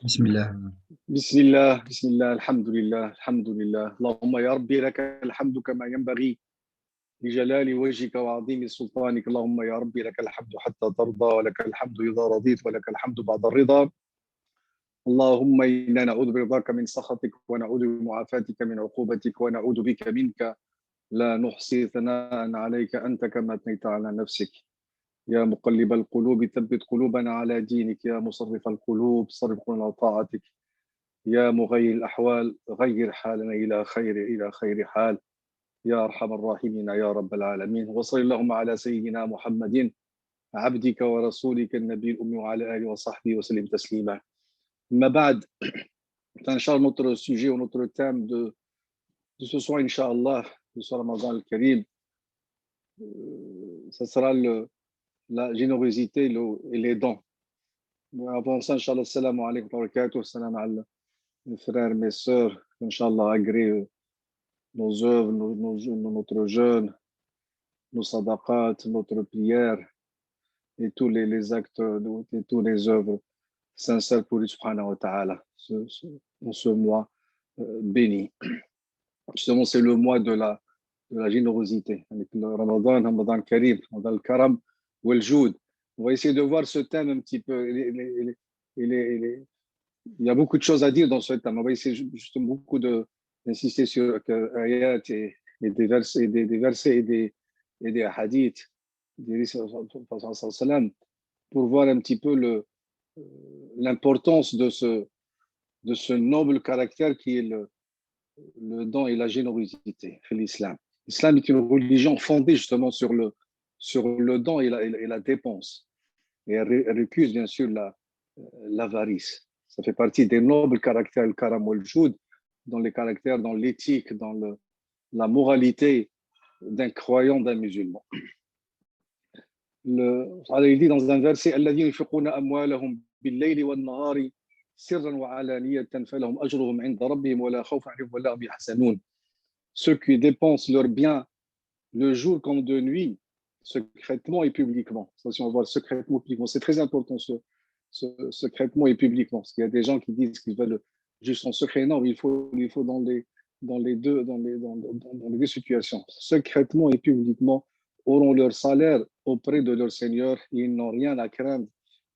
بسم الله. بسم الله بسم الله الحمد لله الحمد لله اللهم يا ربي لك الحمد كما ينبغي لجلال وجهك وعظيم سلطانك. اللهم يا ربي لك الحمد حتى ترضى، ولك الحمد إذا رضيت، ولك الحمد بعد الرضا. اللهم إنا نعوذ برضاك من سخطك، ونعوذ بمعافاتك من عقوبتك، ونعوذ بك منك. لا نحصي ثناء عليك أنت كما أثنيت على نفسك. يا مقلب القلوب ثبت قلوبنا على دينك، يا مصرف القلوب صرف قلوبنا على طاعتك. يا مغير الأحوال غير حالنا إلى خير حال، يا أرحم الراحمين يا رب العالمين. وصل اللهم على سيدنا محمد عبدك ورسولك النبي الأمي وعلى آله وصحبه وسلم تسليما. ما بعد, Inch'Allah, notre sujet ou notre thème de ce soir, Inch'Allah, de ce Ramadan al-Karim, ce sera la générosité et les dons. Avant ça, Inch'Allah, salam alaykum wa barakatuh, salam alaykum mes frères, mes sœurs, Inch'Allah, agrée nos œuvres, notre jeûne, nos sadaqat, notre prière et tous les actes, et tous les œuvres sincères pour lui, subhanahu wa ta'ala, dans ce mois béni. Justement, c'est le mois de la générosité. Avec le Ramadan Karim, Ramadan al-Karam ou al-Joud. On va essayer de voir ce thème un petit peu. Il y a beaucoup de choses à dire dans ce thème. On va essayer justement beaucoup d'insister sur ayat et des versets, et des hadiths pour voir un petit peu l'importance de ce noble caractère qui est le don et la générosité, l'islam. L'islam est une religion fondée justement sur le don et la dépense. Et elle récuse bien sûr l'avarice. Ça fait partie des nobles caractères, le karam ou le joud, dans les caractères, dans l'éthique, dans la moralité d'un croyant, d'un musulman. Il dit dans un verset الذين ينفقون أموالهم بالليل والنهار سرا وعلانية فلهم أجرهم عند ربهم ولا خوف عليهم ولا هم يحزنون. Ceux qui dépensent leurs biens le jour comme de nuit, secrètement et publiquement. Ça, si on voit secrètement et publiquement, c'est très important secrètement et publiquement, parce qu'il y a des gens qui disent qu'ils veulent juste en secret. Non, il faut dans les deux situations, secrètement et publiquement, auront leur salaire auprès de leur Seigneur. Ils n'ont rien à craindre,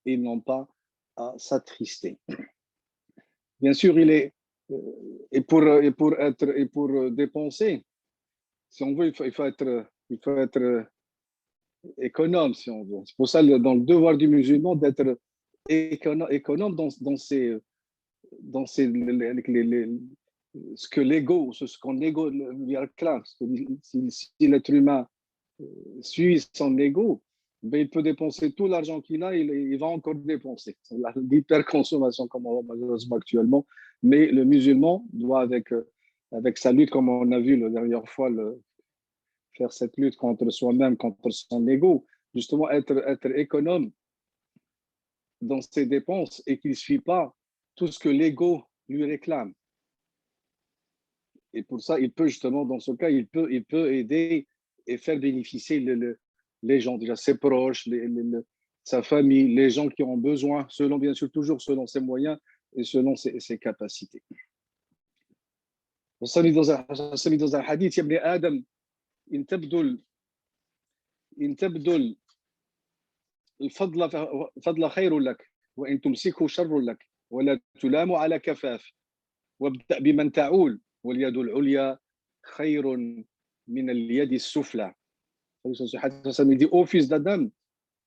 ils n'ont pas à s'attrister. Bien sûr, et pour dépenser, si on veut, il faut être économe, si on veut. C'est pour ça, dans le devoir du musulman, d'être économe ce que l'ego, ce qu'on ego lui réclame. Si l'être humain suit son ego, ben, il peut dépenser tout l'argent qu'il a, il va encore dépenser. C'est l'hyperconsommation, comme on voit malheureusement actuellement. Mais le musulman doit, avec sa lutte, comme on a vu la dernière fois, faire cette lutte contre soi-même, contre son ego, justement être économe dans ses dépenses et qu'il ne suit pas tout ce que l'ego lui réclame. Et pour ça, il peut justement, dans ce cas, il peut aider et faire bénéficier les gens, déjà ses proches, sa famille, les gens qui ont besoin, selon, bien sûr, toujours selon ses moyens et selon ses capacités. وصلي dans un hadith, يا ابن آدم إن تبذل الفضل خير لك وإن تمسكه شر لك ولا تلام على كفاف وابدأ بمن تعول واليد العليا خير من اليد السفلى. Il dit, ô fils d'Adam,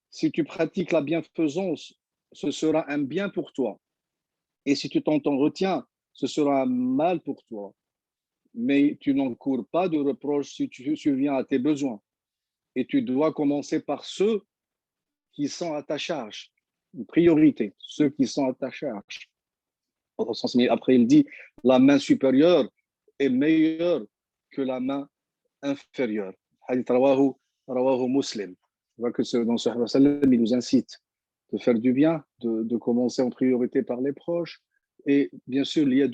si tu pratiques la bienfaisance, ce sera un bien pour toi. Et si tu t'en retiens, ce sera un mal pour toi. Mais tu n'encours pas de reproches si tu surviens à tes besoins. Et tu dois commencer par ceux qui sont à ta charge. Une priorité, ceux qui sont à ta charge. Mais après, il dit, la main supérieure est meilleure que la main inférieure. Hadith rawahu Muslim. On voit que dans ce hadith, il nous incite de faire du bien, de commencer en priorité par les proches. Et bien sûr, la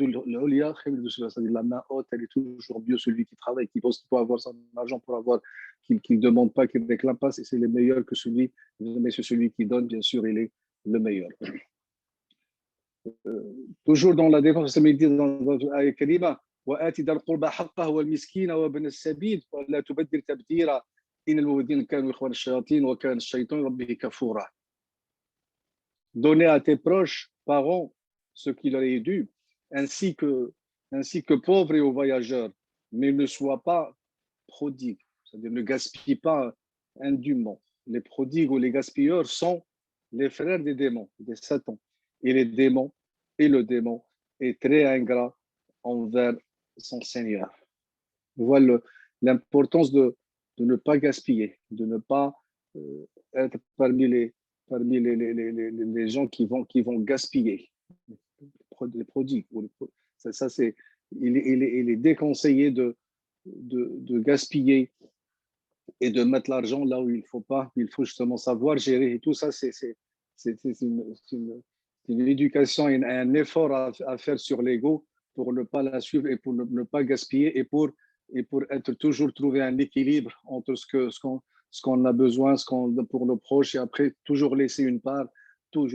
main haute, elle est toujours mieux celui qui travaille, qui pense qu'il peut avoir son argent pour avoir, qu'il ne demande pas, qu'il ne réclame pas, c'est le meilleur que celui, mais c'est celui qui donne, bien sûr, il est le meilleur. toujours dans la défense, ça me dit dans l'ayat kalima, وآت ذا القربى حقه والمسكين وابن السبيل ولا تبدل تبديرا إن الذين كانوا إخوان الشياطين وكان الشيطان ربه كفورا. Donner à tes proches, parents, ce qui leur est dû, ainsi que pauvres et aux voyageurs, mais ne sois pas prodigue, c'est-à-dire ne gaspille pas indûment. Les prodigues ou les gaspilleurs sont les frères des démons, des satans. Et le démon est très ingrat envers son Seigneur. Voilà l'importance de ne pas gaspiller, de ne pas être parmi les gens qui vont gaspiller, les prodigues. Ça c'est, il est déconseillé de gaspiller et de mettre l'argent là où il ne faut pas. Il faut justement savoir gérer. Et tout ça, c'est une éducation, un effort à faire sur l'ego pour ne pas la suivre et pour ne pas gaspiller et pour être toujours trouver un équilibre entre ce qu'on a besoin, pour nos proches et après toujours laisser une part pour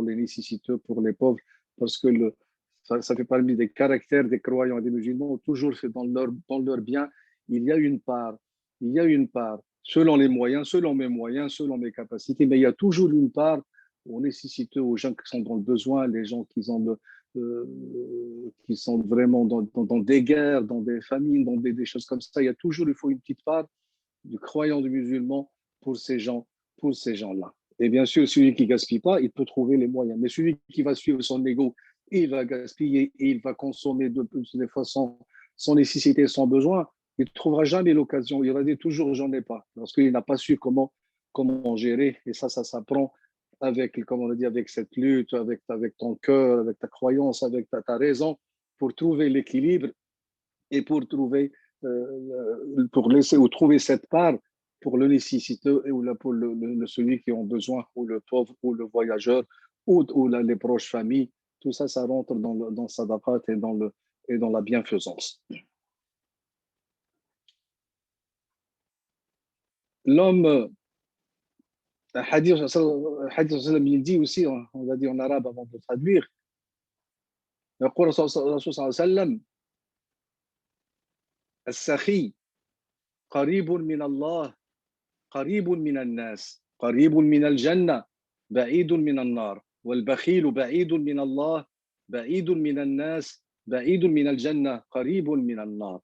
les nécessiteux, pour les pauvres, parce que ça fait partie des caractères des croyants et des musulmans, toujours c'est dans leur bien, il y a une part, selon les moyens, selon mes moyens, selon mes capacités, mais il y a toujours une part aux nécessiteux, aux gens qui sont dans le besoin, les gens qui sont vraiment dans des guerres, dans des famines, dans des choses comme ça. Il faut une petite part du croyant, du musulman pour ces gens-là. Et bien sûr, celui qui ne gaspille pas, il peut trouver les moyens. Mais celui qui va suivre son ego, il va gaspiller et il va consommer des fois sans nécessité, sans besoin, il ne trouvera jamais l'occasion. Il va dire toujours j'en ai pas, parce qu'il n'a pas su comment gérer. Et ça s'apprend avec, comme on a dit, avec cette lutte, avec ton cœur, avec ta croyance, avec ta raison, pour trouver l'équilibre et pour laisser ou trouver cette part pour le nécessiteux ou pour celui qui a besoin, ou le pauvre, ou le voyageur, ou les proches familles. Tout ça, ça rentre dans sadaqat et dans la bienfaisance. L'homme, hadith il dit aussi, on va dire en arabe avant de traduire, يقول الرسول صلى الله عليه وسلم السخي قريب من الله قريب من الناس قريب من الجنة بعيد من النار والبخيل بعيد من الله بعيد من الناس بعيد من الجنة قريب من النار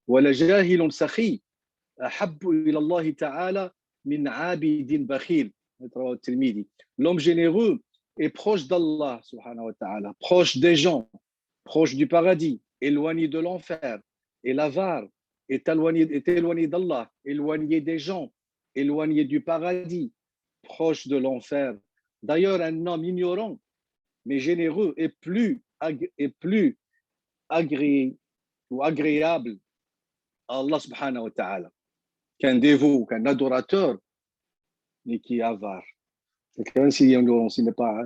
ولجاهل سخي أحب إلى الله تعالى من عابد بخيل. L'homme généreux est proche d'Allah subhanahu wa ta'ala, proche des gens, proche du paradis, éloigné de l'enfer. Et l'avare est éloigné d'Allah, éloigné des gens, éloigné du paradis, proche de l'enfer. D'ailleurs, un homme ignorant mais généreux est plus agréable à Allah subhanahu wa ta'ala qu'un dévot, qu'un adorateur, mais qui est avare. Même s'il n'est pas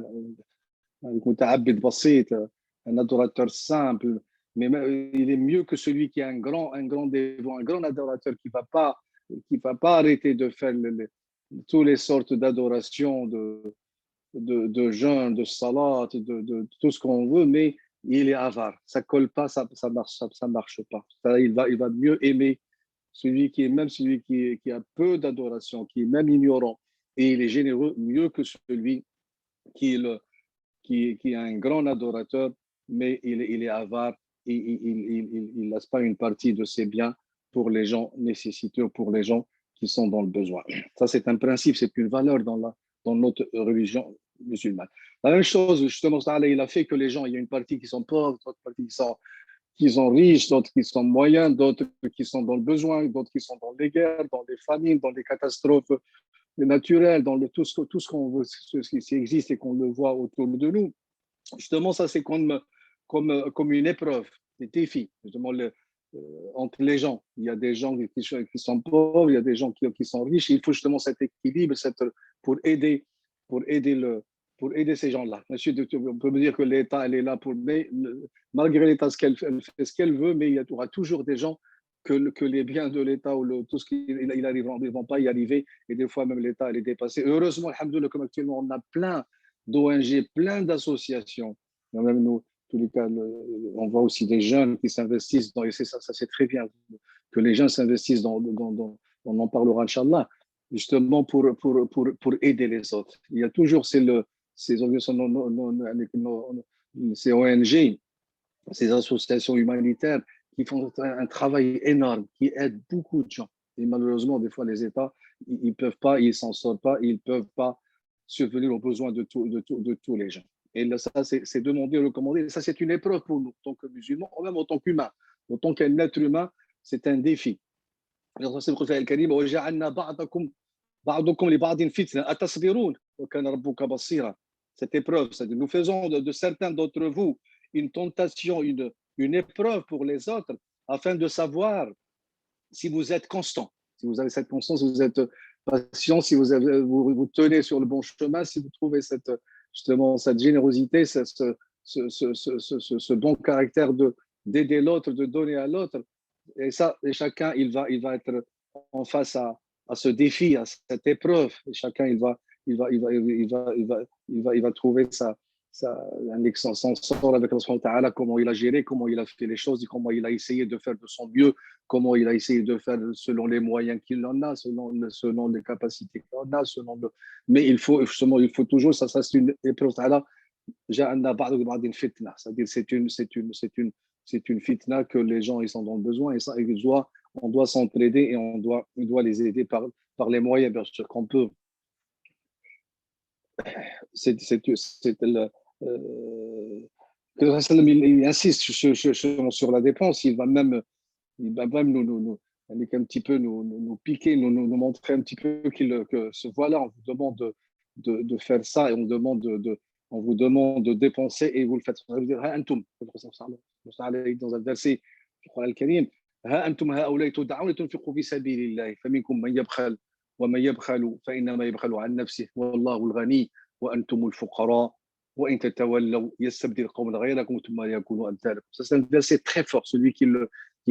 un adorateur simple, mais il est mieux que celui qui est un grand dévot, un grand adorateur qui va pas arrêter de faire toutes les sortes d'adorations, de jeûne, de salat, de tout ce qu'on veut, mais il est avare. Ça colle pas, ça marche pas. Il va mieux aimer celui qui a peu d'adoration, qui est même ignorant, et il est généreux mieux que celui qui est un grand adorateur, mais il est avare et il ne laisse pas une partie de ses biens pour les gens nécessiteux, pour les gens qui sont dans le besoin. Ça, c'est un principe, c'est une valeur dans notre religion musulmane. La même chose, justement, il a fait que les gens, il y a une partie qui sont pauvres, d'autres parties qui sont riches, d'autres qui sont moyens, d'autres qui sont dans le besoin, d'autres qui sont dans les guerres, dans les famines, dans les catastrophes naturelles, dans tout ce qu'on veut, ce qui existe et qu'on le voit autour de nous. Justement, ça, c'est comme une épreuve, des défis, justement, entre les gens. Il y a des gens qui sont pauvres, il y a des gens qui sont riches. Il faut justement cet équilibre pour aider ces gens-là. Monsieur, on peut me dire que l'État, elle est là malgré l'État, elle fait ce qu'elle veut, mais il y aura toujours des gens que les biens de l'État ou tout ce qu'ils ne vont pas y arriver. Et des fois, même l'État, elle est dépassée. Heureusement, alhamdoulilah, comme actuellement, on a plein d'ONG, plein d'associations. Même nous, tous les cas, on voit aussi des jeunes qui s'investissent dans, et ça c'est très bien que les jeunes s'investissent on en parlera, Inch'Allah, justement pour aider les autres. Il y a toujours ces organisations, ces ONG, ces associations humanitaires qui font un travail énorme, qui aident beaucoup de gens. Et malheureusement, des fois, les États, ils ne peuvent pas, ils s'en sortent pas, ils ne peuvent pas subvenir aux besoins de tous les gens. Et là, ça, c'est demandé, recommandé. Ça, c'est une épreuve pour nous, en tant que musulmans, ou même en tant qu'humains. En tant qu'un être humain, c'est un défi. Cette épreuve, c'est-à-dire nous faisons de certains d'entre vous une tentation, une épreuve pour les autres, afin de savoir si vous êtes constant, si vous avez cette constance, si vous êtes patient, si vous tenez sur le bon chemin, si vous trouvez justement cette générosité, ce bon caractère d'aider l'autre, de donner à l'autre. Et ça, et chacun, il va être en face à ce défi, à cette épreuve. Et chacun, il va trouver son sort avec Allah, comment il a géré, comment il a fait les choses, comment il a essayé de faire de son mieux, comment il a essayé de faire selon les moyens qu'il en a, selon les capacités qu'il en a, mais il faut toujours, ça c'est une épreuve. C'est-à-dire c'est une fitna que les gens ils en ont besoin et ça, on doit s'entraider et on doit les aider par les moyens bien sûr qu'on peut. Il insiste sur la dépense, il va même un petit peu nous piquer, nous montrer un petit peu que voilà, on vous demande de faire ça et on vous demande de dépenser et vous le faites. Ça veut dire, dans un verset du Coran al-Karim, ها أنتم هؤلاء تدعون لتنفقوا في سبيل الله فمنكم من يبخل ومن يبخل فإنما يبخل عن نفسه والله الغني وأنتم الفقراء وإن تتولوا يستبدل قوما غيركم ثم يكونوا أمثالكم. Ça c'est un verset très fort, celui qui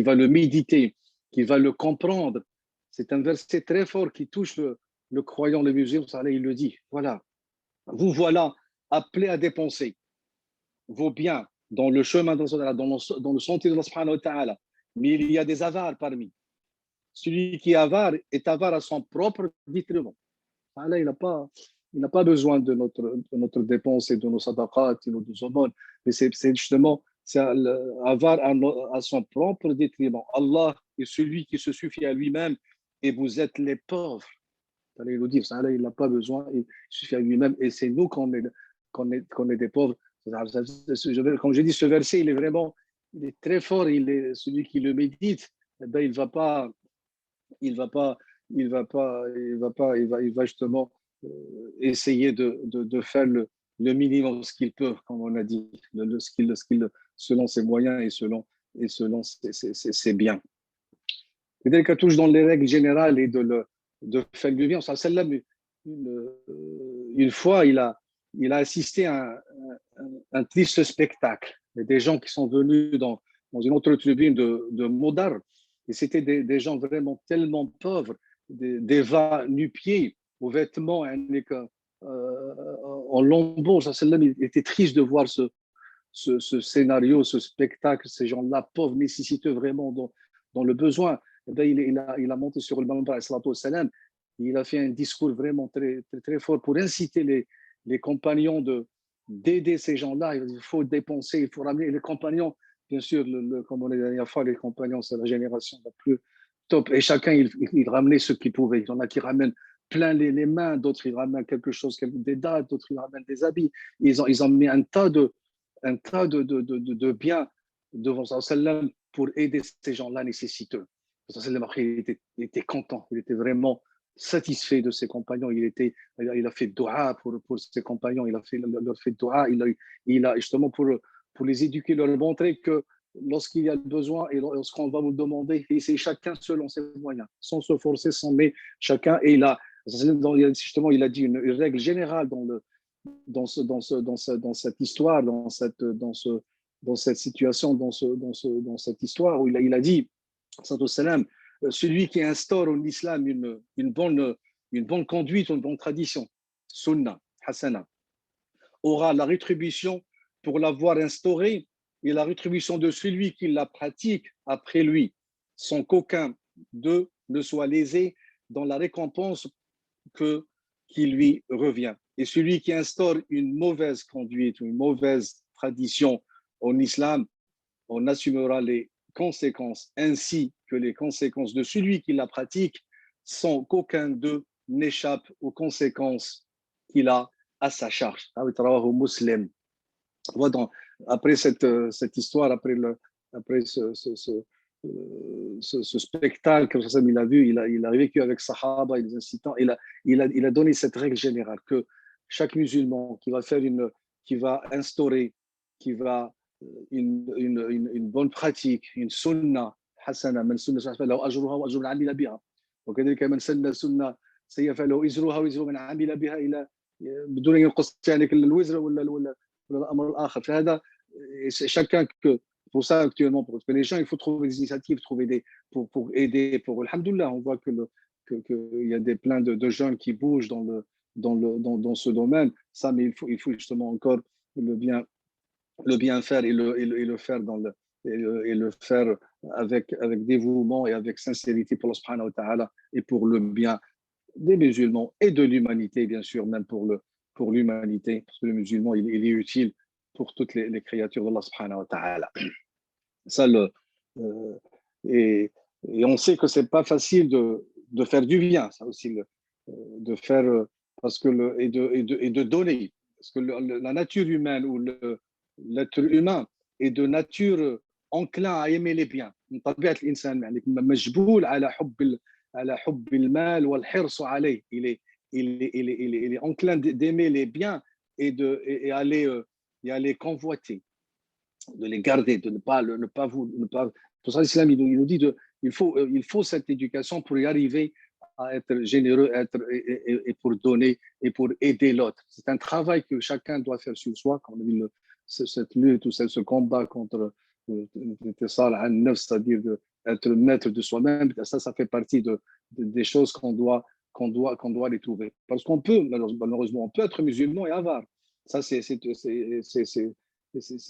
va le méditer, qui va le comprendre. C'est un verset très fort qui touche le croyant, le musulman. Il le dit. Voilà. Vous voilà appelés à dépenser vos biens dans le chemin dans le sentier de Allah subhanahu wa ta'ala. Mais il y a des avares parmi. Celui qui est avare à son propre détriment. Allah, il n'a pas besoin de notre dépense et de nos sadaqat et de nos aumônes. Mais c'est justement avare à son propre détriment. Allah est celui qui se suffit à lui-même et vous êtes les pauvres. Allah, il nous dit, Allah, il n'a pas besoin, il suffit à lui-même et c'est nous qu'on est des pauvres. Comme j'ai dit, ce verset, il est très fort. Celui qui le médite, eh ben, il va justement essayer de faire le minimum, ce qu'il peut, comme on a dit, selon ses moyens et selon ses biens. C'est-à-dire qu'il touche dans les règles générales et de faire du bien. Une fois, il a assisté à un triste spectacle. Il y a des gens qui sont venus dans une autre tribune de Modar, et c'était des gens vraiment tellement pauvres, des va nu-pieds, aux vêtements en lambeaux. Il était triste de voir ce scénario, ce spectacle, ces gens-là pauvres, nécessiteux vraiment dans le besoin. Et bien, il a monté sur le Mimbar, il a fait un discours vraiment très, très, très fort pour inciter les compagnons d'aider ces gens-là. Il faut dépenser, il faut ramener les compagnons. Bien sûr, comme on a dit la dernière fois, les compagnons, c'est la génération la plus top. Et chacun, il ramenait ce qu'il pouvait. Il y en a qui ramènent plein les mains, d'autres, ils ramènent quelque chose, des dates, d'autres, ils ramènent des habits. Ils ont mis un tas de biens devant sallam pour aider ces gens-là nécessiteux. Il était content, il était vraiment satisfait de ses compagnons. Il a fait doua pour ses compagnons, il a leur fait doua, il a justement pour les éduquer, leur montrer que lorsqu'il y a besoin et lorsqu'on va vous demander, et c'est chacun selon ses moyens, sans se forcer, mais chacun, et justement, il a dit une règle générale dans cette histoire, dans cette situation, dans cette histoire où il a dit, salam, celui qui instaure en islam une bonne conduite, une bonne tradition, sunnah, hasana, aura la rétribution pour l'avoir instaurée et la rétribution de celui qui la pratique après lui, sans qu'aucun d'eux ne soit lésé dans la récompense qui lui revient. Et celui qui instaure une mauvaise conduite, une mauvaise tradition en islam, on assumera les conséquences ainsi que les conséquences de celui qui la pratique sans qu'aucun d'eux n'échappe aux conséquences qu'il a à sa charge. Muslim. Après cette histoire, après ce spectacle que il a vu, il a vécu avec Sahaba et les incitants, il a donné cette règle générale que chaque musulman qui va instaurer, qui va une bonne pratique, une sunna حسنة من سنة فله أجرها وأجر من عمل بها وكذلك من سن سنة سيئة فله إزرها وإزر من عمل بها إلى بدون أن ينقص يعني الوزر ولا الأمر الآخر فهذا chacun que pour ça actuellement pour les gens il faut trouver des initiatives pour aider pour alhamdoulilah on voit que il y a plein de jeunes qui bougent dans ce domaine ça mais il faut justement encore le bien faire et le faire et le faire avec dévouement et avec sincérité pour Allah subhanahu wa ta'ala et pour le bien des musulmans et de l'humanité, bien sûr, même pour l'humanité, parce que le musulman, il est utile pour toutes les créatures d'Allah subhanahu wa ta'ala. Ça, euh, et, et on sait que c'est pas facile de faire du bien, ça aussi, de faire, parce que et de donner, parce que la nature humaine ou l'être humain est de nature enclin à aimer les biens. من طبيعة الإنسان يعني مجبول على حب المال والحرص عليه. Il est enclin d'aimer les biens et aller convoiter, de les garder, de ne pas vous. Pour ça, l'islam, il nous dit il faut cette éducation pour y arriver à être généreux et pour donner et pour aider l'autre. C'est un travail que chacun doit faire sur soi, comme on dit, cette lutte ou ce combat contre c'est-à-dire être maître de soi-même. Ça fait partie des choses qu'on doit les trouver. Parce qu'on peut, malheureusement, on peut être musulman et avare. Ça, c'est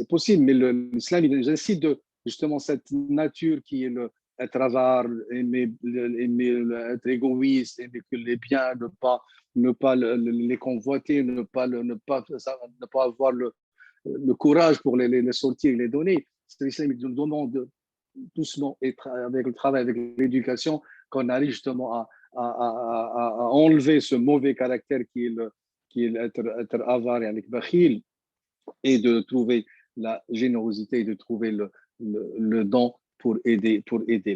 possible, mais l'islam, il incite justement cette nature qui est être avare, aimer, être égoïste, aimer que les biens, ne pas les convoiter, ne pas avoir le courage pour les sortir et les donner. L'islam nous demande doucement, et avec le travail, avec l'éducation, qu'on arrive justement à enlever ce mauvais caractère qui est être avare et avec bakhil, et de trouver la générosité et de trouver le don pour aider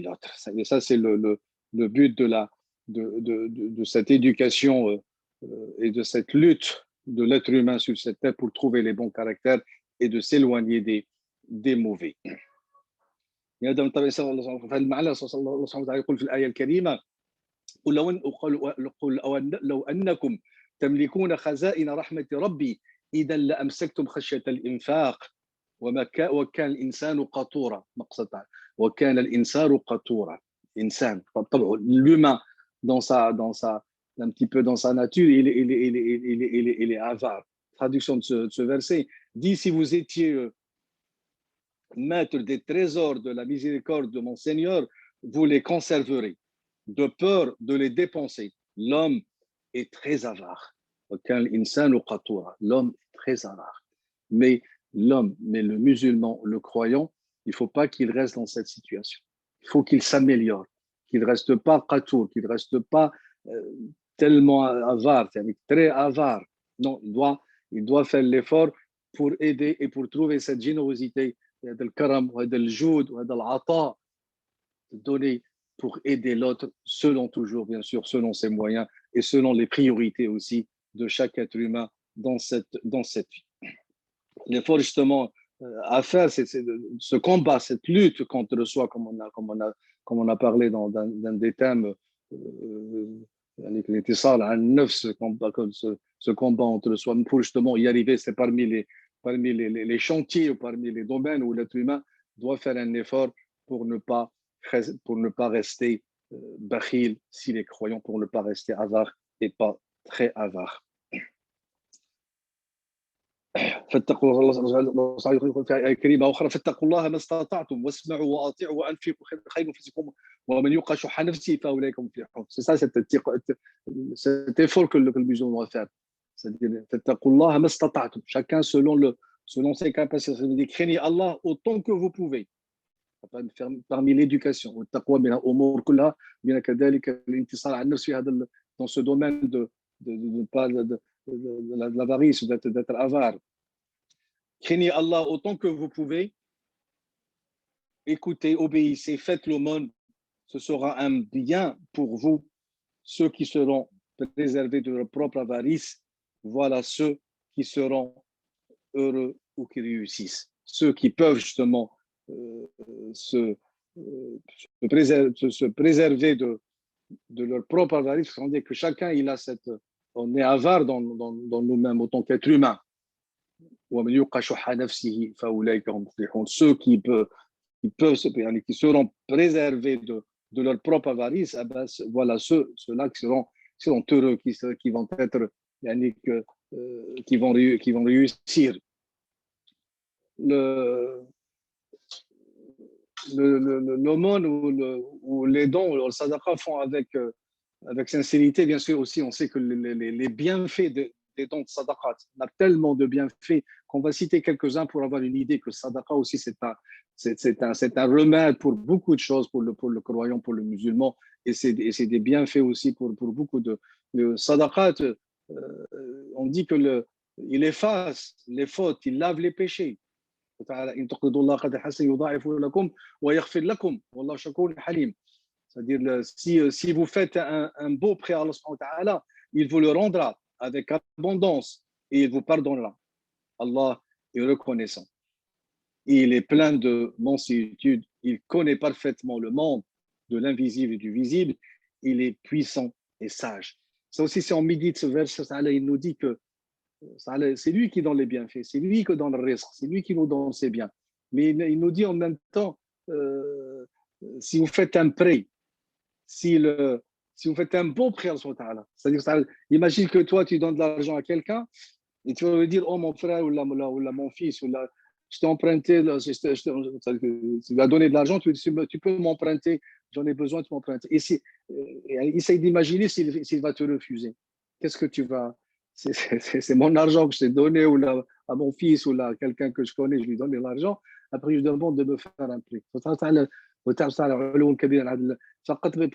l'autre. Et ça, c'est le but de cette éducation et de cette lutte de l'être humain sur cette terre pour trouver les bons caractères et de s'éloigner des mauvais. هذا من طبيعة في المعنى صلى الله سبحانه وتعالى يقول في الآية الكريمة قل لو أنكم تملكون خزائن رحمة ربي إذا لأمسكتم خشية الإنفاق وكان الإنسان قطورا مقصد وكان الإنسان قطورا إنسان طبعا l'humain un petit peu dans sa nature il est avare. Traduction de ce verset dit si vous étiez maître des trésors de la miséricorde de mon Seigneur, vous les conserverez, de peur de les dépenser. L'homme est très avare. L'homme est très avare. Mais le musulman, le croyant, il ne faut pas qu'il reste dans cette situation. Il faut qu'il s'améliore, qu'il ne reste pas qatour, qu'il ne reste pas tellement avare, très avare. Non, il doit faire l'effort pour aider et pour trouver cette générosité, هذا الكرم وهذا الجود وهذا العطاء donner pour aider l'autre selon toujours bien sûr selon ses moyens et selon les priorités aussi de chaque être humain dans cette vie. L'effort justement à faire c'est ce combat, cette lutte contre soi comme on a parlé dans d'un des thèmes l'intisar عن النفس, ce combat entre soi pour justement y arriver. C'est parmi les chantiers ou parmi les domaines où l'être humain doit faire un effort pour ne pas rester bakhil s'il est croyant, pour ne pas rester avare et pas très avare. فاتقوا الله في آية كريمة أخرى فاتقوا الله ما استطعتم واسمعوا وأطيعوا وأنفقوا خير أنفسكم ومن يوق شح نفسه فأولئك هم المفلحون. C'est ça cet effort que le musulman doit faire. C'est-à-dire فاتقوا الله ما استطعتم. Chacun selon ses capacités. Craignez Allah autant que vous pouvez. Parmi l'éducation والتقوى من الأمور كلها من كذلك الانتصار على النفس في هذا dans ce domaine de l'avarice, d'être avare. Craignez Allah autant que vous pouvez, écoutez, obéissez, faites l'aumône, ce sera un bien pour vous. Ceux qui seront préservés de leur propre avarice, voilà ceux qui seront heureux ou qui réussissent. Ceux qui peuvent justement se préserver de leur propre avarice, on dit que chacun il a on est avare dans nous-mêmes en tant qu'être humain. Ceux qui seront préservés de leur propre avarice, voilà ceux-là qui seront heureux, qui vont être, qui vont réussir. L'aumône ou les dons, ou le sadaqa font avec sincérité, bien sûr aussi, on sait que les bienfaits des dons de sadaqa, on a tellement de bienfaits qu'on va citer quelques-uns pour avoir une idée que sadaqa aussi c'est un remède pour beaucoup de choses, pour le croyant, pour le musulman, et c'est des bienfaits aussi pour beaucoup de sadaqat. On dit que il efface les fautes, il lave les péchés. C'est-à-dire, si vous faites un beau prêt à Allah subhanahu wa ta'ala, il vous le rendra avec abondance et il vous pardonnera. Allah est reconnaissant. Il est plein de mansuétude. Il connaît parfaitement le monde de l'invisible et du visible. Il est puissant et sage. Ça aussi, si on médite ce verset, il nous dit que c'est lui qui donne les bienfaits, c'est lui qui donne le risque, c'est lui qui nous donne ses biens. Mais il nous dit en même temps, si vous faites un prêt, si vous faites un bon prêt, c'est-à-dire, imagine que toi, tu donnes de l'argent à quelqu'un et tu vas lui dire, oh mon frère ou mon fils, je t'ai emprunté, tu vas donner de l'argent, tu peux m'emprunter, j'en ai besoin, tu m'empruntes. Et essaye d'imaginer s'il va te refuser. Qu'est-ce que tu vas... C'est mon argent que je t'ai donné à mon fils ou à quelqu'un que je connais, je lui donne de l'argent. Après, je demande de me faire un prix. Pour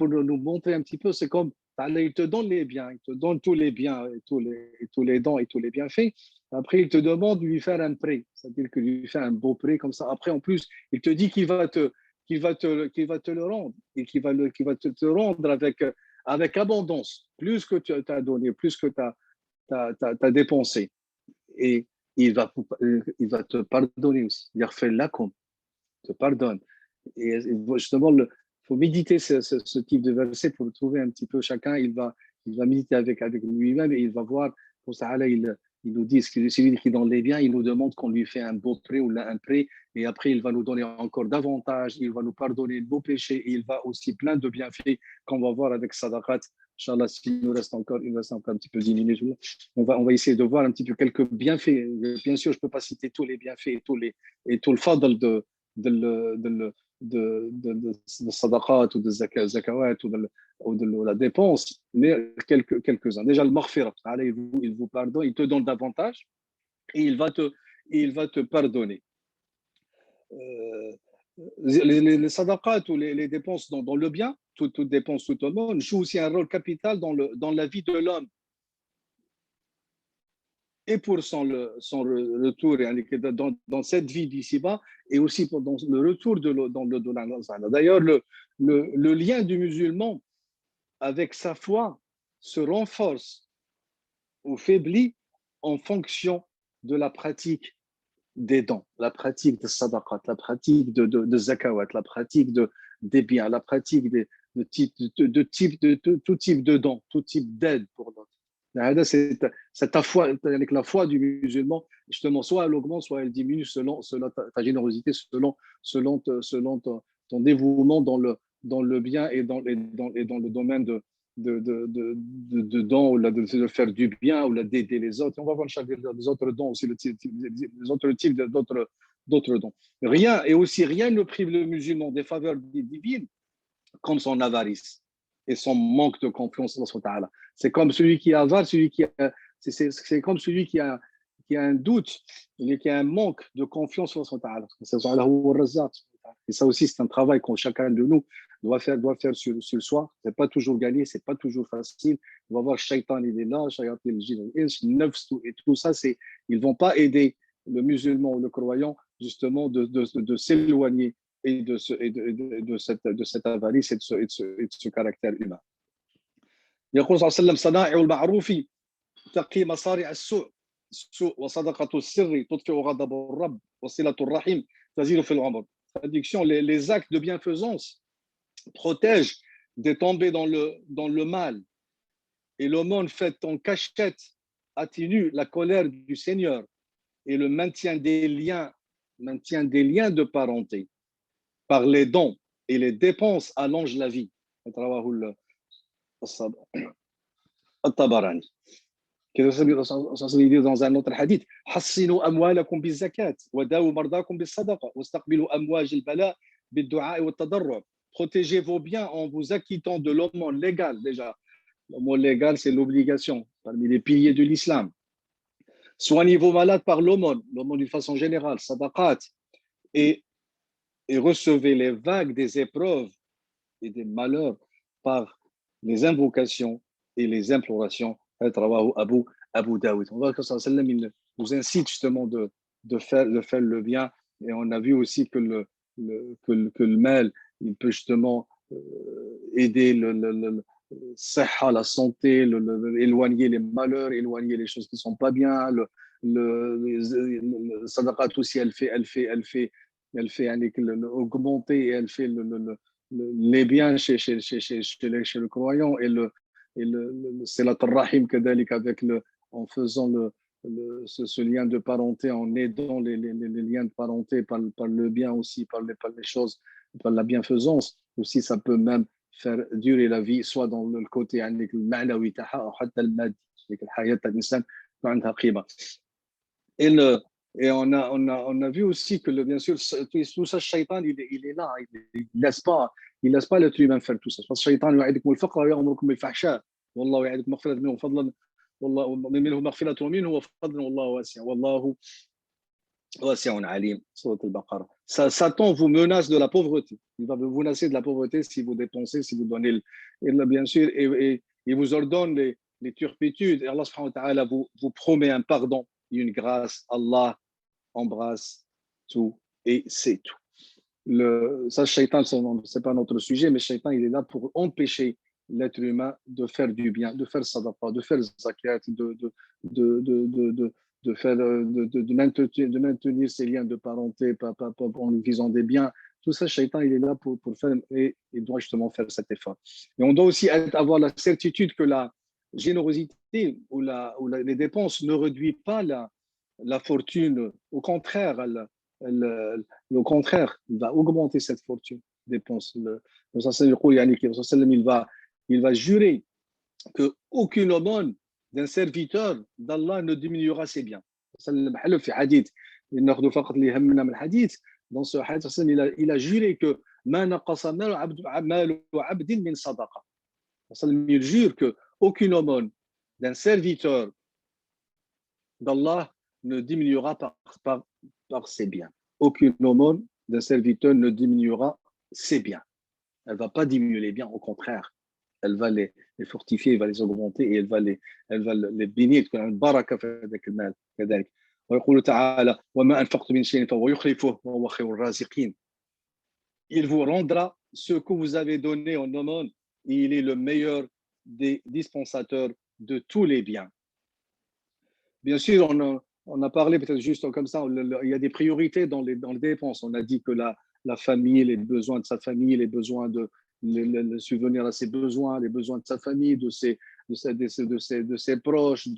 nous montrer un petit peu, c'est comme il te donne les biens, il te donne tous les biens, et tous les dons et tous les bienfaits. Après, il te demande de lui faire un prêt, c'est-à-dire que lui fait un beau prêt comme ça. Après, en plus, il te dit qu'il va te le rendre et qu'il va te rendre avec abondance, plus que tu as donné, plus que tu as dépensé. Et il va te pardonner aussi. Il fait lakum, te pardonne. Et justement, il faut méditer ce type de verset pour trouver un petit peu chacun. Il va méditer avec lui-même et il va voir, pour ça, il nous dit, celui qui donne les biens, il nous demande qu'on lui fait un beau prêt ou un prêt, et après il va nous donner encore davantage, il va nous pardonner de beaux péchés, et il va aussi plein de bienfaits qu'on va voir avec Sadaqat. Inch'Allah, il nous reste encore un petit peu 10 minutes. On va essayer de voir un petit peu quelques bienfaits. Bien sûr, je ne peux pas citer tous les bienfaits et tout le fadl de sadaqat ou de zakawat ou de la dépense, mais quelques-uns. Déjà, le maghfira, il vous pardonne, il te donne davantage et il va te pardonner. Les sadaqat ou les dépenses dans le bien, toute dépense, tout le monde, jouent aussi un rôle capital dans la vie de l'homme. Et pour son retour dans cette vie d'ici-bas, et aussi dans le retour dans le D'ailleurs, le lien du musulman avec sa foi se renforce ou faiblit en fonction de la pratique des dons, la pratique de sadaqat, la pratique de zakawat, la pratique des biens, la pratique de tout type de dons, tout type d'aide pour l'autre. C'est la foi du musulman, justement, soit elle augmente, soit elle diminue selon ta générosité, selon ton dévouement dans le bien et dans le domaine de dons, ou de faire du bien, ou d'aider les autres. On va voir les autres dons aussi, les autres types d'autres dons. Rien, et aussi rien ne prive le musulman des faveurs divines comme son avarice et son manque de confiance dans son ta'ala. C'est comme celui qui est avare, c'est comme celui qui a un doute, qui a un manque de confiance dans son ta'ala. Et ça aussi, c'est un travail que chacun de nous doit faire sur le soi. C'est pas toujours gagné, c'est pas toujours facile. On va voir, shaitan, il est là, shaitan, et tout ça, ils vont pas aider le musulman ou le croyant justement de s'éloigner et de cette avarice et de ce caractère humain. يقول صلى الله عليه وسلم صنائع المعروف تقي مصارع السوء وصدقة السر تطفئ غضب الرب وصلة الرحم تزيد في العمر. Traduction, les actes de bienfaisance protègent de tomber dans le mal, et l'aumône faite en cachette atténue la colère du Seigneur, et le maintien des liens de parenté par les dons et les dépenses allonge la vie. الطبراني dans un autre hadith حصنوا أموالكم بالزكاة وداووا مرضاكم بالصدقة واستقبلوا أمواج البلاء بالدعاء والتضرع. Protégez vos biens en vous acquittant de l'aumône légal. Déjà, l'aumône légal, c'est l'obligation parmi les piliers de l'islam. Soignez vos malades par l'aumône d'une façon générale, sadaqat, et recevez les vagues des épreuves et des malheurs par les invocations et les implorations. Abu Daoud. On voit que sallam, il nous incite justement de faire le bien, et on a vu aussi que le mal, il peut justement aider la santé, éloigner les malheurs, éloigner les choses qui ne sont pas bien. Le sadaqat aussi, elle fait augmenter, et elle fait les biens chez le croyant, et c'est la tarrahim kadalik, en faisant ce lien de parenté, en aidant les liens de parenté par le bien aussi, par les choses, par la bienfaisance aussi. Ça peut même faire durer la vie, soit dans le côté المعنوي تاعها او حتى المادي، الحياه تاع الانسان عندها قيمه. Et on a vu aussi que, bien sûr, tout ça, le shaitan, il est là, il ne laisse pas l'être humain faire tout ça. Parce que le shaitan, يعدكم الفقر ويأمركم بالفحشاء والله يعدكم مغفرة منه وفضلا والله منه مغفرة منه وفضلا والله واسع والله واسع عليم. Sourate al-Baqarah. Satan vous menace de la pauvreté. Il va vous menacer de la pauvreté si vous dépensez, si vous donnez, bien sûr, et il vous ordonne les turpitudes. Et Allah subhanahu wa ta'ala vous promet un pardon et une grâce. Allah embrasse tout, et c'est tout. Ça, le shaitan, c'est pas notre sujet, mais le shaitan, il est là pour empêcher l'être humain de faire du bien, de faire sadaqa, de faire zakat, de maintenir ses liens de parenté en visant des biens. Tout ça, le shaitan, il est là pour faire, et il doit justement faire cet effort. Et on doit aussi avoir la certitude que la générosité ou les dépenses ne réduit pas la fortune. Au contraire, au contraire, il va augmenter cette fortune, dépense. Il va jurer qu'aucune aumône d'un serviteur d'Allah ne diminuera ses biens. Dans ce hadith, il a juré que il jure qu'aucune aumône d'un serviteur d'Allah ne diminuera par ses biens. Aucune aumône d'un serviteur ne diminuera ses biens. Elle ne va pas diminuer les biens, au contraire. Elle va les fortifier, elle va les augmenter, et elle va les bénir. ويقول تعالى وما أنفقتم من شيء فهو يخلفه وهو خير الرازقين. Il vous rendra ce que vous avez donné en aumône, et il est le meilleur des dispensateurs de tous les biens. Bien sûr, on a parlé peut-être juste comme ça, il y a des priorités dans les dépenses. On a dit que la famille, les besoins de sa famille, les besoins de subvenir à ses besoins, les besoins de sa famille, de ses proches,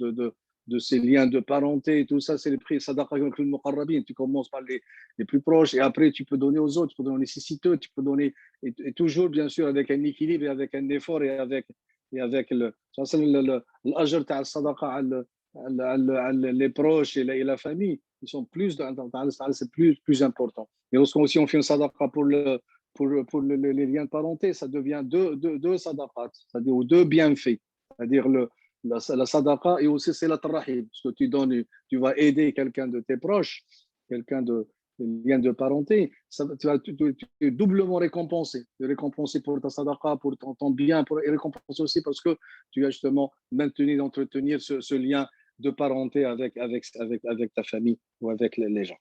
de ses liens de parenté, tout ça, c'est les prix. Sadaqa al-muqarrabin. Tu commences par les plus proches, et après tu peux donner aux autres, tu peux donner aux nécessiteux, tu peux donner, et toujours bien sûr avec un équilibre et avec un effort et avec et avec l'ajr تاع الصدقة على les proches et la famille, ils sont plus c'est plus important. Et lorsqu'on aussi on fait une sadaqa les liens de parenté, ça devient deux sadaqat, c'est-à-dire ou deux bienfaits, c'est-à-dire la sadaqa et aussi c'est la rahim, parce que tu vas aider quelqu'un de tes proches, quelqu'un de lien de parenté, tu es doublement récompensé. Tu es récompensé pour ta sadaqa, pour ton bien, et récompensé aussi parce que tu as justement maintenu, d'entretenir ce lien de parenté avec ta famille ou avec les gens.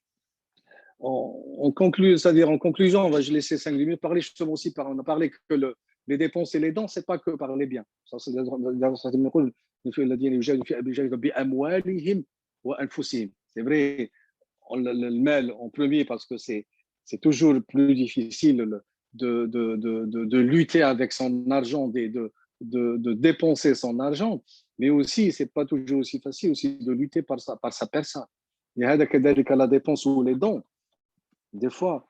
On conclut, c'est-à-dire en conclusion, je laisser 5 minutes parler justement aussi, on a parlé que les dépenses et les dons, c'est pas que par les biens. C'est vrai, le mal en premier parce que c'est toujours plus difficile de lutter avec son argent, de dépenser son argent, mais aussi, c'est pas toujours aussi facile aussi de lutter par sa personne. Il y a la dépense ou les dons. Des fois,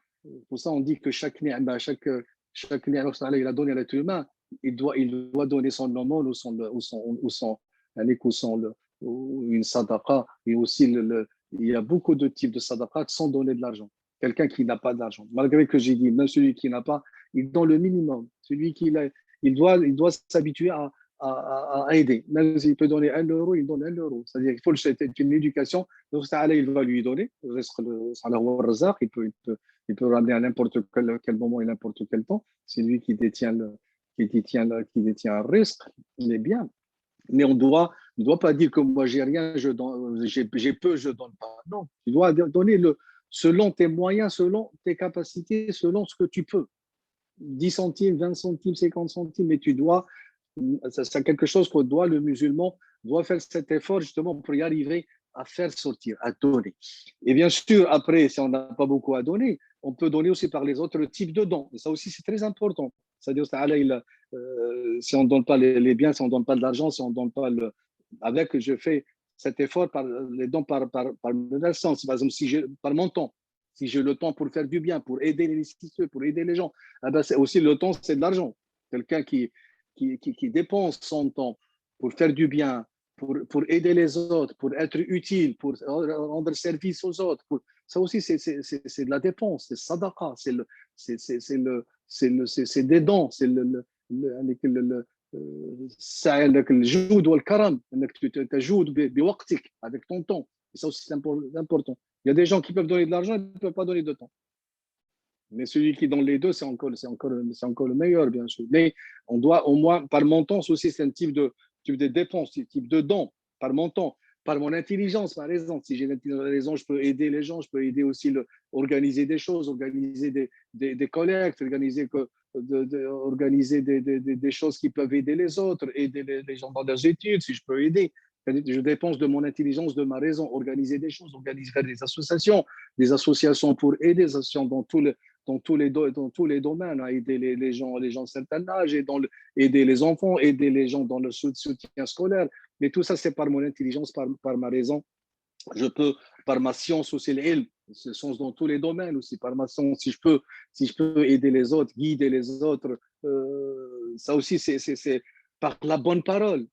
pour ça, on dit que chaque ni'ma, chaque ni'ma qu'il a donné à l'être humain, il doit donner son aumône ou une sadaqa. Et aussi, il y a beaucoup de types de sadaqa sans donner de l'argent. Quelqu'un qui n'a pas d'argent. Malgré que j'ai dit, même celui qui n'a pas, il donne le minimum. Celui qui a, il doit s'habituer à aider. Même s'il peut donner 1 euro, il donne 1 euro. C'est-à-dire qu'il faut c'est une éducation. Donc, il va lui donner. Il peut ramener à n'importe quel moment et n'importe quel temps. C'est lui qui détient un risque. Il est bien. Mais on ne doit pas dire que moi, j'ai rien, j'ai peu, je donne pas. Non, tu dois donner selon tes moyens, selon tes capacités, selon ce que tu peux. 10 centimes, 20 centimes, 50 centimes, mais c'est quelque chose le musulman doit faire cet effort justement pour y arriver à faire sortir, à donner. Et bien sûr, après, si on n'a pas beaucoup à donner, on peut donner aussi par les autres types de dons. Et ça aussi, c'est très important. C'est-à-dire, si on ne donne pas les biens, si on ne donne pas de l'argent, si on ne donne pas je fais cet effort par les dons par le sens. Par exemple, par mon temps, si j'ai le temps pour faire du bien, pour aider les nécessiteux, pour aider les gens, c'est aussi le temps, c'est de l'argent. Quelqu'un qui dépense son temps pour faire du bien, pour aider les autres, pour être utile, pour rendre service aux autres, ça aussi, c'est de la dépense, c'est sadaqa, c'est des dons, c'est الجود والكرم انك تجود بوقتك avec ton temps. Et ça aussi c'est important. Il y a des gens qui peuvent donner de l'argent et ne peuvent pas donner de temps. Mais celui qui donne les deux, c'est encore le meilleur, bien sûr. Mais on doit au moins, par montant, aussi, c'est un type de dépense, type de don, par montant, par mon intelligence, par exemple. Si j'ai raison, je peux aider les gens, je peux aider aussi organiser des choses, organiser des collectes, organiser des choses qui peuvent aider les autres, aider les gens dans leurs études, si je peux aider. Je dépense de mon intelligence, de ma raison, organiser des choses, organiser des associations pour aider, des associations dans tous les domaines, à aider les gens de certain âge, aider les enfants, aider les gens dans le soutien scolaire. Mais tout ça, c'est par mon intelligence, par ma raison. Je peux, par ma science aussi, ce sens dans tous les domaines aussi, par ma science, si je peux aider les autres, guider les autres, ça aussi, c'est par la bonne parole.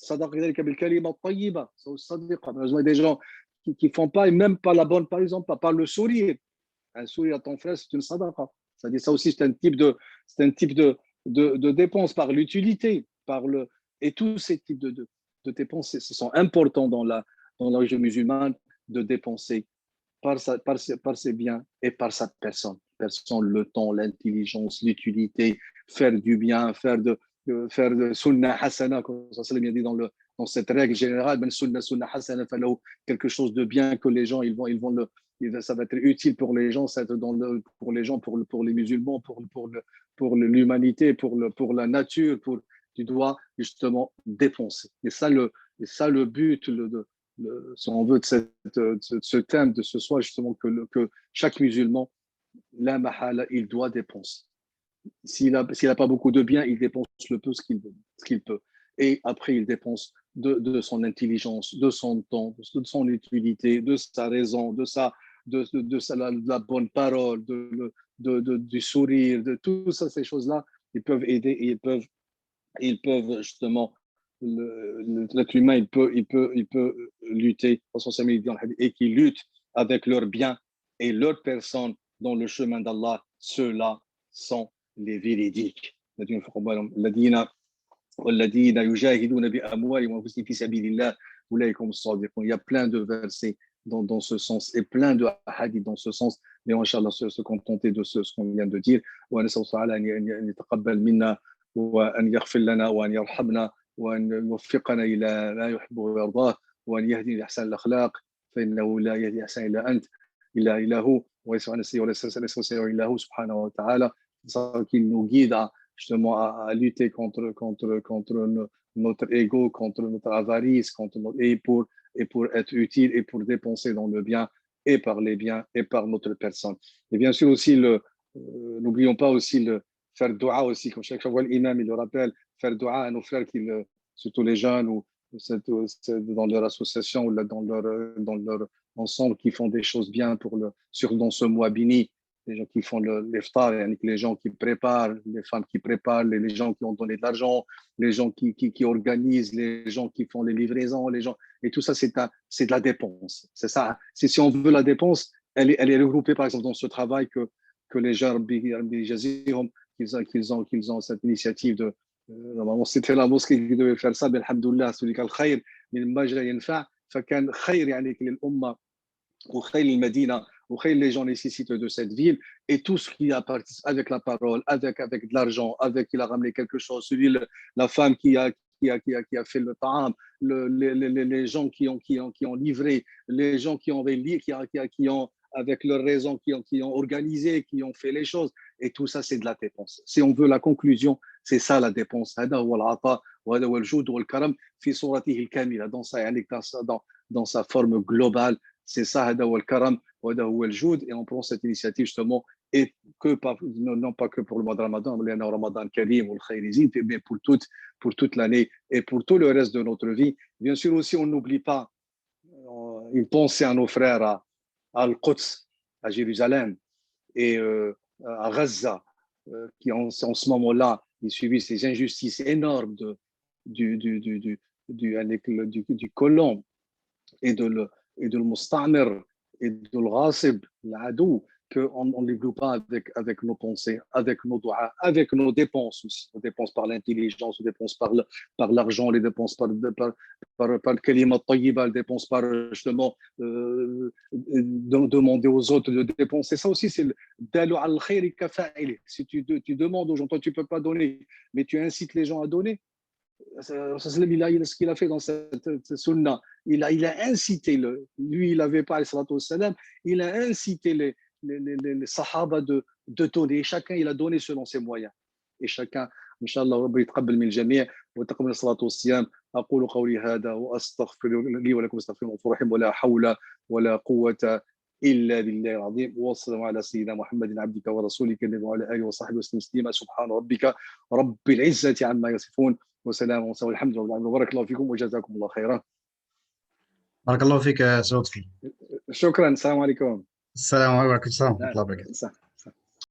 Il y a des gens qui font pas, et même pas la bonne, par exemple, pas par le sourire. Un sourire à ton frère, c'est une sadaqa. C'est-à-dire, ça aussi, c'est un type de dépense par l'utilité, et tous ces types de dépenses, ce sont importants dans la religion musulmane de dépenser par ses biens et par sa personne. Le temps, l'intelligence, l'utilité, faire du bien, faire de sunnah hasana, comme ça l'a bien dit dans cette règle générale, ben sunnah hasana, quelque chose de bien que les gens, ça va être utile pour les gens, ça va être pour les gens, pour les musulmans, pour l'humanité, pour la nature, tu dois justement dépenser. Et ça, le but, si on veut, de ce thème de ce soir, justement, que chaque musulman, la mahala, il doit dépenser. S'il n'a pas beaucoup de biens, il dépense le peu ce qu'il peut. Et après, il dépense de son intelligence, de son temps, de son utilité, de sa raison, de la bonne parole, du sourire, de tout ça, ces choses-là, ils peuvent aider et ils peuvent ils peuvent justement, l'être humain, il peut lutter, et qui luttent avec leur bien et leur personne dans le chemin d'Allah. Ceux-là sont les véridiques. والذين يجاهدون بأموالهم وأنفسهم في سبيل الله أولئك هم الصادقون. Il y a plein de versets dans ce sens et plein de hadiths dans ce sens, mais Inch'Allah se contenter de ce qu'on vient de dire. ونسأل الله تعالى أن يتقبل منا وأن يغفر لنا وأن يرحمنا وأن يوفقنا إلى ما يحب ويرضاه وأن يهدي لأحسن الأخلاق فإنه لا يهدي أحسن إلا أنت إلا هو ويسعى نسيه إلا هو سبحانه وتعالى, qu'il nous guide justement à lutter contre notre ego, contre notre avarice, et pour être utile et pour dépenser dans le bien et par les biens et par notre personne. Et bien sûr aussi, n'oublions pas aussi le faire dua aussi, comme chaque fois l'imam il le rappelle, faire dua à nos frères, surtout les jeunes ou dans leur association ou dans leur ensemble qui font des choses bien dans ce mois béni. Les gens qui font l'iftar, les gens qui préparent, les femmes qui préparent, les gens qui ont donné de l'argent, les gens qui organisent, les gens qui font les livraisons, les gens, et tout ça, c'est de la dépense. C'est ça. Si on veut la dépense, elle est regroupée, par exemple, dans ce travail que les gens, qu'ils ont cette initiative de. Normalement, c'était la mosquée qui devait faire ça, mais alhamdoulilah, celui qui a le khayr, mais ma jaa yanfa, فكان خير يعني للأمة وخير المدينة وخير les gens nécessitent de cette ville, et tout ce qui a participé avec la parole, avec de l'argent, il a ramené quelque chose, la femme qui a fait le ta'am, les gens qui ont livré, les gens qui ont avec leur raison, qui ont organisé, qui ont fait les choses, et tout ça c'est de la dépense. Si on veut la conclusion, c'est ça la dépense. هذا هو العطاء وهذا هو الجود والكرم في صورته الكاملة, dans sa forme globale. C'est ça, هذا هو الكرم وهذا هو الجود. Et on prend cette initiative justement, et non pas que pour le mois de Ramadan, mais le Ramadan Karim ou le Khayr Yazid, mais pour toute l'année et pour tout le reste de notre vie. Bien sûr aussi, on n'oublie pas une pensée à nos frères à Al-Quds, à Jérusalem, et à Gaza, qui en ce moment-là, ils subissent ces injustices énormes du colon et de le mustamir et de le ghasib, l'adou, qu'on ne l'oublie pas avec nos pensées, avec nos doigts, avec nos dépenses aussi. Nos dépenses par l'intelligence, nos dépenses par l'argent, les dépenses par le kalima tayyiba, les dépenses par justement demander aux autres de dépenser. Ça aussi, c'est le dalu al khayri kafa'ili. Si tu demandes aux gens, toi tu ne peux pas donner, mais tu incites les gens à donner. Ce qu'il a fait dans cette sunna, il a incité, lui il n'avait pas, il a incité les sahaba de donner. Chacun il a donné selon ses moyens, et chacun Inch'Allah ربي يتقبل من الجميع وتقبل الصلاة والصيام. أقول قولي هذا وأستغفر لي ولكم استغفر الله الرحيم ولا حول ولا قوة إلا بالله العظيم. والسلام على سيدنا محمد عبدك ورسولك النبي وعلى آله وصحبه وسلم تسليما. سبحان ربك رب العزة عما يصفون وسلام والحمد لله. وبارك الله فيكم وجزاكم الله خيرا. بارك الله فيك يا سعود. شكرا. السلام عليكم. السلام عليكم ورحمة الله وبركاته.